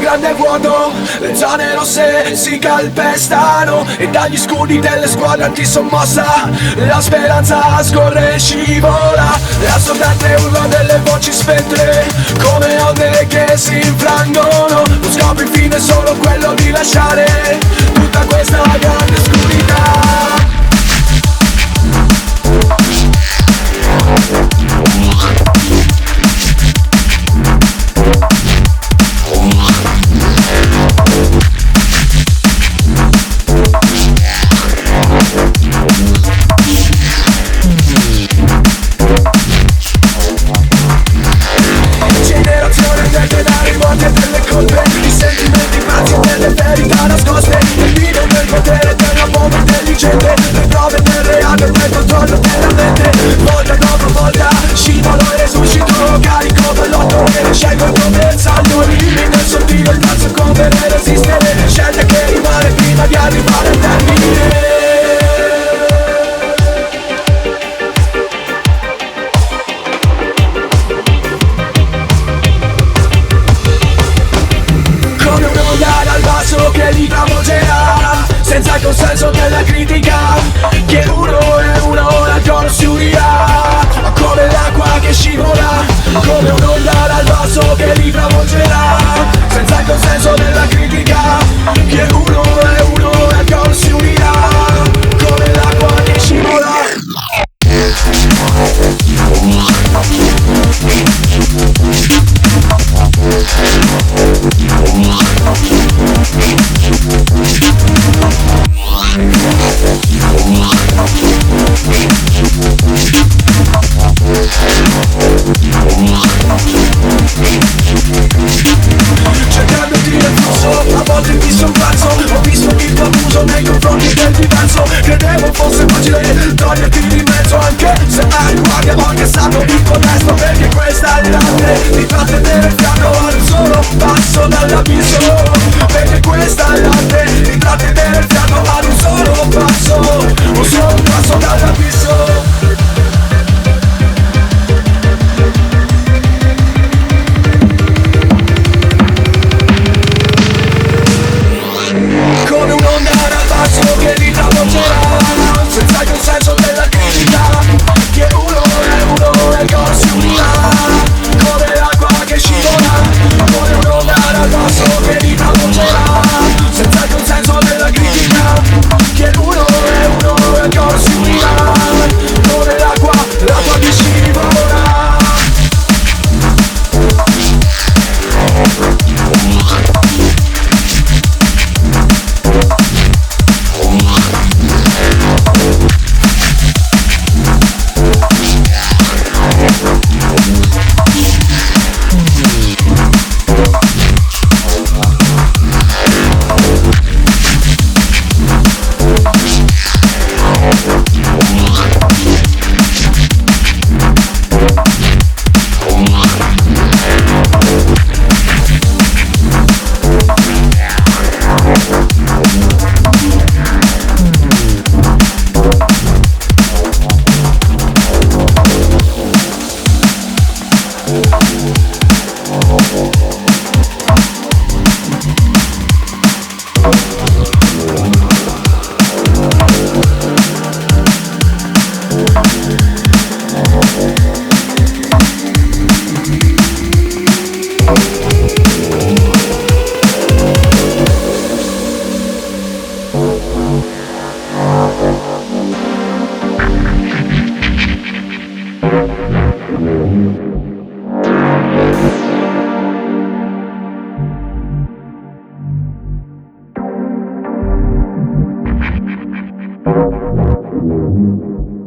Grande vuoto, le zone rosse si calpestano e dagli scudi delle squadre antisommossa la speranza scorre e scivola. L'assordante urlo delle voci spente come onde che si infrangono. Lo scopo infine è solo quello di lasciare tutta questa grande oscurità. Le prove del reale nel controllo della mente. Volta dopo volta scivolo e resuscito. Carico ballotto e scelgo come bersaglio. Rimane nel sottile il pazzo come resistere. Scelta che rimane prima di arrivare al termine. Come un'onda dal basso che li travolgerà senza il consenso della critica, che uno e uno ancora si unirà. Come l'acqua che scivola, come un'onda dal basso che li travolgerà senza il consenso della critica, che uno e uno ancora si unirà. Come l'acqua che scivola. Cercando di dire il flusso, a volte mi son pazzo. Ho visto il tuo abuso nei confronti del diverso. Credevo fosse facile toglierti di mezzo, anche se hai guardia ho cassato il tuo testo. Perché questa è l'arte di trattenere il fianco ad un solo passo dall'abisso. Perché questa è l'arte di trattenere il fianco ad un solo passo dall'abisso. Come un'onda dal basso che li travolgerà senza il consenso della critica, che uno e uno nel cor si unirà. Come l'acqua che scivola, come un'onda dal basso che li travolgerà senza il consenso della critica, che uno e uno nel cor si unirà. Come l'acqua che scivola. Thank you.